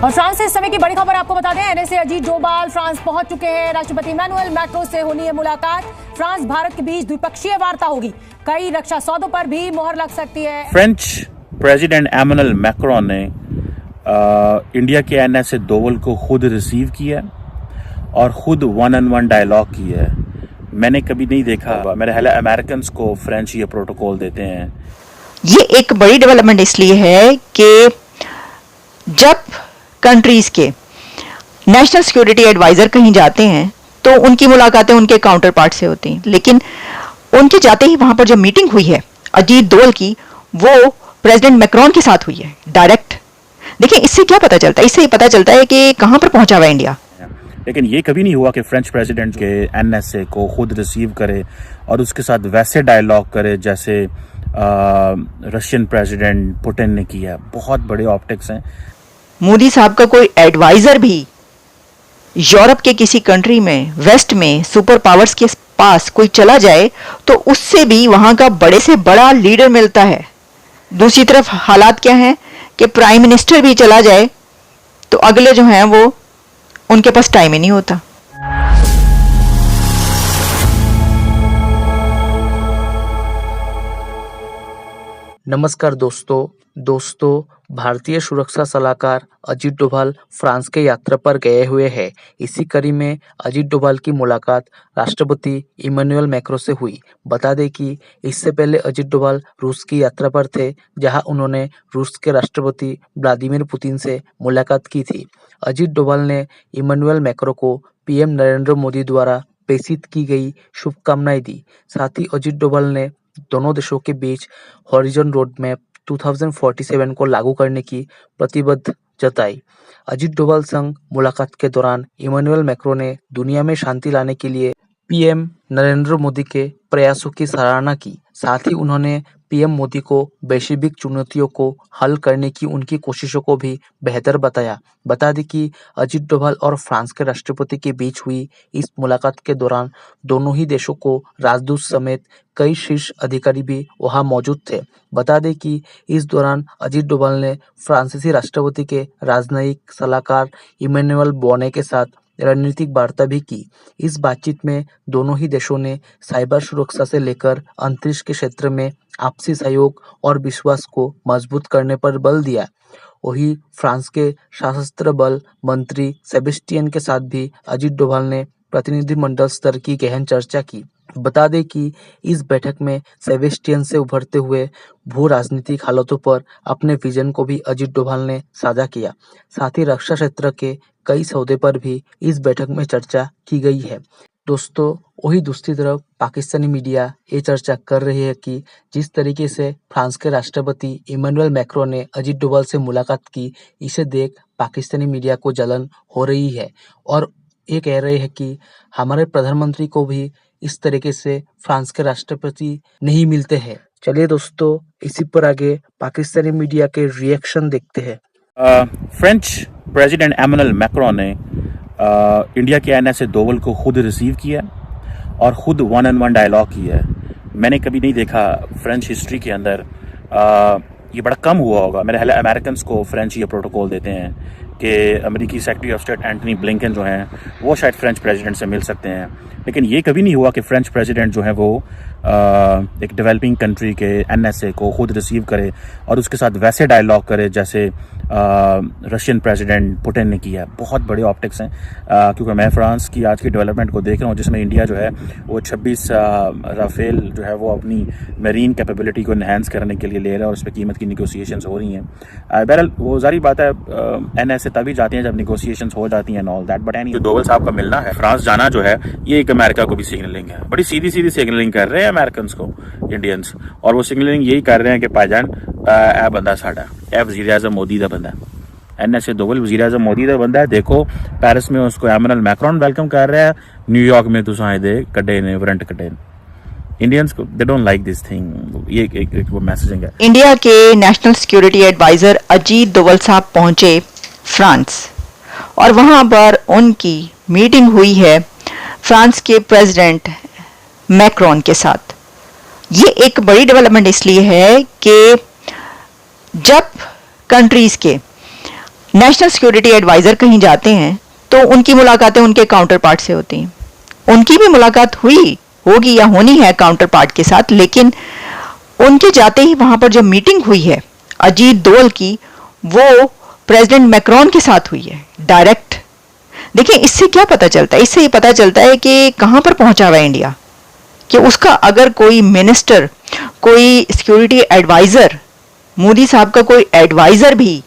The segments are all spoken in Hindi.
और फ्रांस से इस समय की बड़ी खबर आपको बता दें, एनएसए अजीत डोभाल फ्रांस पहुंच चुके हैं। राष्ट्रपति इमैनुअल मैक्रों से होनी है मुलाकात। फ्रांस भारत के बीच द्विपक्षीय वार्ता होगी। कई रक्षा सौदों पर भी मोहर लग सकती है। फ्रेंच प्रेसिडेंट इमैनुअल मैक्रोन ने इंडिया के एनएसए डोभाल को खुद रिसीव किया और खुद 1-on-1 डायलॉग किया है। मैंने कभी नहीं देखा, मेरे ख्याल है अमेरिकन को फ्रेंच ये प्रोटोकॉल देते हैं। ये एक बड़ी डेवलपमेंट इसलिए है कि जब कंट्रीज के नेशनल सिक्योरिटी एडवाइजर कहीं जाते हैं तो उनकी मुलाकातें उनके काउंटर पार्ट से होती हैं, लेकिन उनके जाते ही वहां पर जो मीटिंग हुई है अजीत डोभाल की, वो प्रेसिडेंट मैक्रोन के साथ हुई है डायरेक्ट। देखिए, इससे क्या पता चलता है? इससे ये पता चलता है कि कहां पर पहुंचा हुआ इंडिया। लेकिन ये कभी नहीं हुआ कि फ्रेंच प्रेसिडेंट के एनएसए को खुद रिसीव करे और उसके साथ वैसे डायलॉग करे जैसे रशियन प्रेसिडेंट पुतिन ने किया। बहुत बड़े ऑप्टिक्स हैं। मोदी साहब का कोई एडवाइजर भी यूरोप के किसी कंट्री में, वेस्ट में सुपर पावर्स के पास कोई चला जाए तो उससे भी वहां का बड़े से बड़ा लीडर मिलता है। दूसरी तरफ हालात क्या हैं कि प्राइम मिनिस्टर भी चला जाए तो अगले जो हैं वो उनके पास टाइम ही नहीं होता। नमस्कार दोस्तों, भारतीय सुरक्षा सलाहकार अजीत डोभाल फ्रांस के यात्रा पर गए हुए हैं। इसी कड़ी में अजीत डोभाल की मुलाकात राष्ट्रपति इमैनुअल मैक्रों से हुई। बता दें कि इससे पहले अजीत डोभाल रूस की यात्रा पर थे, जहां उन्होंने रूस के राष्ट्रपति व्लादिमीर पुतिन से मुलाकात की थी। अजीत डोभाल ने इमैनुअल मैक्रों को पीएम नरेंद्र मोदी द्वारा प्रेषित की गई शुभकामनाएं दी। साथ ही अजीत डोभाल ने दोनों देशों के बीच हॉरिजॉन रोड मैप 2047 को लागू करने की प्रतिबद्ध जताई। अजीत डोभाल संग मुलाकात के दौरान इमैनुअल मैक्रों ने दुनिया में शांति लाने के लिए पीएम नरेंद्र मोदी के प्रयासों की सराहना की। साथ ही उन्होंने पीएम मोदी को वैश्विक चुनौतियों को हल करने की उनकी कोशिशों को भी बेहतर बताया। बता दें कि अजीत डोभाल और फ्रांस के राष्ट्रपति के बीच हुई इस मुलाकात के दौरान दोनों ही देशों को राजदूत समेत कई शीर्ष अधिकारी भी वहां मौजूद थे। बता दें कि इस दौरान अजीत डोभाल ने फ्रांसीसी राष्ट्रपति के राजनयिक सलाहकार इमैनुअल बोने के साथ रणनीतिक वार्ता भी की। इस बातचीत में दोनों ही देशों ने साइबर सुरक्षा से लेकर अंतरिक्ष के क्षेत्र में आपसी सहयोग और विश्वास को मजबूत करने पर बल दिया। वहीं फ्रांस के सशस्त्र बल मंत्री सेबेस्टियन के साथ भी अजीत डोभाल ने प्रतिनिधिमंडल स्तर की गहन चर्चा की। बता दें कि इस बैठक में सेबेस्टियन से उभरते हुए भू राजनीतिक हालातों पर अपने विजन को भी अजीत डोभाल ने साझा किया। साथ ही रक्षा क्षेत्र के कई सौदे पर भी इस बैठक में चर्चा की गई है। दोस्तों, वही दूसरी तरफ पाकिस्तानी मीडिया ये चर्चा कर रही है कि जिस तरीके से फ्रांस के राष्ट्रपति इमैनुअल मैक्रों ने अजीत डोभाल से मुलाकात की, इसे देख पाकिस्तानी मीडिया को जलन हो रही है और ये कह रहे हैं कि हमारे प्रधानमंत्री को भी इस तरीके से फ्रांस के राष्ट्रपति नहीं मिलते हैं। चलिए दोस्तों, इसी पर आगे पाकिस्तानी मीडिया के रिएक्शन देखते हैं। फ्रेंच प्रेसिडेंट इमैनुअल मैक्रोन ने इंडिया के एनएसए डोभाल को खुद रिसीव किया और खुद 1-on-1 डायलॉग किया है। मैंने कभी नहीं देखा फ्रेंच हिस्ट्री के अंदर, ये बड़ा कम हुआ होगा। मेरे ख्याल है अमेरिकन को फ्रेंच ये प्रोटोकॉल देते हैं कि अमेरिकी secretary of state Antony Blinken जो हैं वो शायद फ्रेंच प्रेसिडेंट से मिल सकते हैं। लेकिन ये कभी नहीं हुआ कि फ्रेंच प्रेसिडेंट जो है वो एक डेवलपिंग कंट्री के एनएसए को खुद रिसीव करे और उसके साथ वैसे डायलॉग करे जैसे रशियन प्रेसिडेंट पुतिन ने किया। बहुत बड़े ऑप्टिक्स हैं, क्योंकि मैं फ्रांस की आज की डेवलपमेंट को देख रहा हूँ, जिसमें इंडिया जो है वो 26 राफेल जो है वो अपनी मरीन कैपेबिलिटी को इन्हेंस करने के लिए ले रहा है और उस पर कीमत की निगोसिएशंस हो रही हैं। बहरहाल वो जारी बात है, एनएसए तभी जाती हैं जब निगोसिएशंस हो जाती हैं and all that. But any Doval साहब का मिलना है, फ्रांस जाना जो है, ये एक अमेरिका को भी सिग्नलिंग है। बड़ी सीधी सिग्नलिंग कर रहे हैं अमेरिकन को इंडियंस, और वो सिग्नलिंग यही कर रहे हैं कि भाईजान ए बंदा साडा, ए वज़ीर आज़म मोदी का बंदा, एनएसए डोभाल वज़ीर आज़म मोदी का बंदा है। देखो पेरिस में उसको इमैनुअल मैक्रोन वेलकम कर रहा है, न्यूयॉर्क में तुस आए दे कड्डे ने वारंट कड्डे। इंडियंस को they don't like this thing. ये एक वो मैसेजिंग है। इंडिया के national security adviser Ajit Doval साहब पहुंचे फ्रांस और वहां पर उनकी मीटिंग हुई है फ्रांस के प्रेसिडेंट मैक्रोन के साथ। ये एक बड़ी डेवलपमेंट इसलिए है कि जब कंट्रीज के नेशनल सिक्योरिटी एडवाइजर कहीं जाते हैं तो उनकी मुलाकातें उनके काउंटर पार्ट से होती हैं। उनकी भी मुलाकात हुई होगी या होनी है काउंटर पार्ट के साथ, लेकिन उनके जाते ही वहां पर जो मीटिंग हुई है अजीत डोवल की, वो प्रेसिडेंट मैक्रोन के साथ हुई है डायरेक्ट। देखिए इससे क्या पता चलता है? इससे ये पता चलता है कि कहां पर पहुंचा हुआ है इंडिया, कि उसका अगर कोई मिनिस्टर, कोई सिक्योरिटी एडवाइजर, मोदी साहब का कोई एडवाइजर भी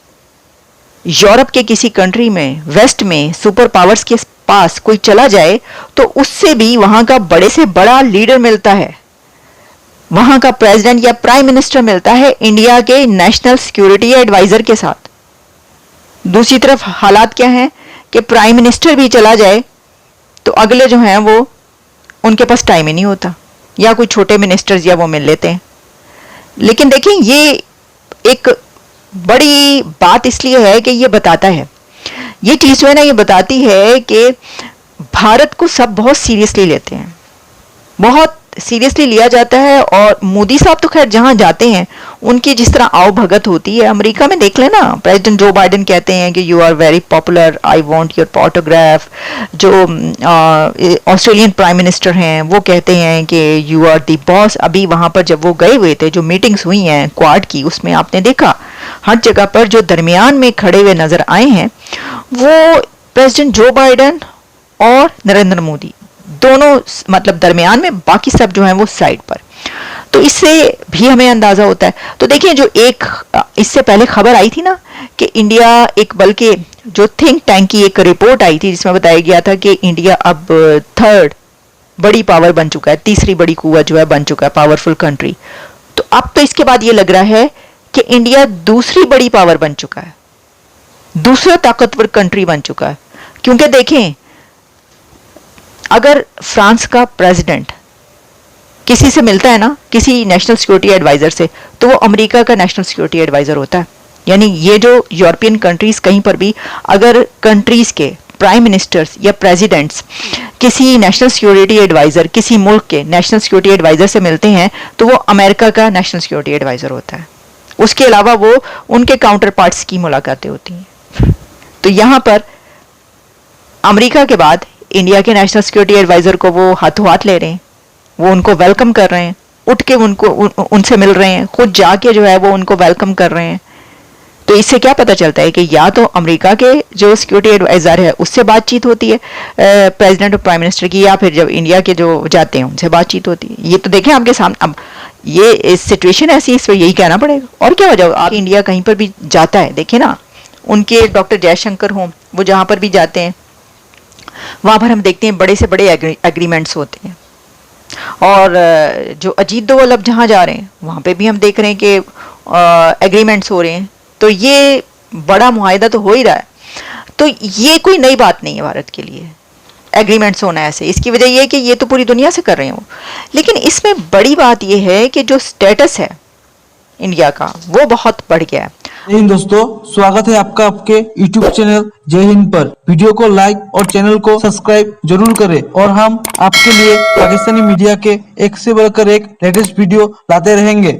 यूरोप के किसी कंट्री में, वेस्ट में सुपर पावर्स के पास कोई चला जाए तो उससे भी वहां का बड़े से बड़ा लीडर मिलता है, वहां का प्रेसिडेंट या प्राइम मिनिस्टर मिलता है इंडिया के नेशनल सिक्योरिटी एडवाइजर के साथ। दूसरी तरफ हालात क्या हैं कि प्राइम मिनिस्टर भी चला जाए तो अगले जो हैं वो, उनके पास टाइम ही नहीं होता, या कोई छोटे मिनिस्टर्स या वो मिल लेते हैं। लेकिन देखिए ये एक बड़ी बात इसलिए है कि ये बताता है, ये चीज जो है ना, ये बताती है कि भारत को सब बहुत सीरियसली लेते हैं, बहुत सीरियसली लिया जाता है। और मोदी साहब तो खैर जहां जाते हैं उनकी जिस तरह आओ भगत होती है, अमेरिका में देख लेना, प्रेसिडेंट जो बाइडेन कहते हैं कि you are very popular, I want your autograph. जो ऑस्ट्रेलियन प्राइम मिनिस्टर हैं वो कहते हैं कि यू आर द बॉस। अभी वहां पर जब वो गए हुए थे, जो मीटिंग्स हुई हैं क्वाड की, उसमें आपने देखा हर जगह पर जो दरमियान में खड़े हुए नजर आए हैं वो प्रेसिडेंट जो बाइडेन और नरेंद्र मोदी, दोनों मतलब दरमियान में, बाकी सब जो हैं वो साइड पर। तो इससे भी हमें अंदाजा होता है। तो देखिए जो एक इससे पहले खबर आई थी ना कि इंडिया एक, बल्कि जो थिंक टैंक की एक रिपोर्ट आई थी जिसमें बताया गया था कि इंडिया अब थर्ड बड़ी पावर बन चुका है, तीसरी बड़ी कुव्वत जो है बन चुका है, पावरफुल कंट्री। तो अब तो इसके बाद ये लग रहा है कि इंडिया दूसरी बड़ी पावर बन चुका है, दूसरा ताकतवर कंट्री बन चुका है। क्योंकि देखें, अगर फ्रांस का प्रेसिडेंट किसी से मिलता है ना, किसी नेशनल सिक्योरिटी एडवाइजर से, तो वो अमेरिका का नेशनल सिक्योरिटी एडवाइजर होता है। यानी ये जो यूरोपियन कंट्रीज कहीं पर भी अगर कंट्रीज के प्राइम मिनिस्टर्स या प्रेसिडेंट्स किसी नेशनल सिक्योरिटी एडवाइजर, किसी मुल्क के नेशनल सिक्योरिटी एडवाइजर से मिलते हैं तो वो अमेरिका का नेशनल सिक्योरिटी एडवाइजर होता है। उसके अलावा वो उनके काउंटर पार्ट्स की मुलाकातें होती हैं। तो यहाँ पर अमेरिका के बाद इंडिया के नेशनल सिक्योरिटी एडवाइजर को वो हाथों हाथ ले रहे हैं, वो उनको वेलकम कर रहे हैं, उठ के उनसे मिल रहे हैं, खुद जाके जो है वो उनको वेलकम कर रहे हैं। तो इससे क्या पता चलता है कि या तो अमेरिका के जो सिक्योरिटी एडवाइजर है उससे बातचीत होती है प्रेसिडेंट और प्राइम मिनिस्टर की, या फिर जब इंडिया के जो जाते हैं उनसे बातचीत होती है। ये तो देखें आपके सामने, अब ये सिचुएशन ऐसी, इस पर यही कहना पड़ेगा। और क्या वजह, आप इंडिया कहीं पर भी जाता है, देखे ना, उनके डॉक्टर जयशंकर हों, वो जहाँ पर भी जाते हैं वहां पर हम देखते हैं बड़े से बड़े एग्रीमेंट्स होते हैं। और जो अजीत डोवल अब जहाँ जा रहे हैं वहां पे भी हम देख रहे हैं कि एग्रीमेंट्स हो रहे हैं। तो ये बड़ा मुआहिदा तो हो ही रहा है। तो ये कोई नई बात नहीं है भारत के लिए एग्रीमेंट्स होना ऐसे। इसकी वजह ये है कि ये तो पूरी दुनिया से कर रहे हो। लेकिन इसमें बड़ी बात ये है कि जो स्टेटस है इंडिया का वो बहुत बढ़ गया है। जय हिंद दोस्तों, स्वागत है आपका आपके YouTube चैनल जय हिंद पर। वीडियो को लाइक और चैनल को सब्सक्राइब जरूर करें और हम आपके लिए पाकिस्तानी मीडिया के एक से बढ़कर एक लेटेस्ट वीडियो लाते रहेंगे।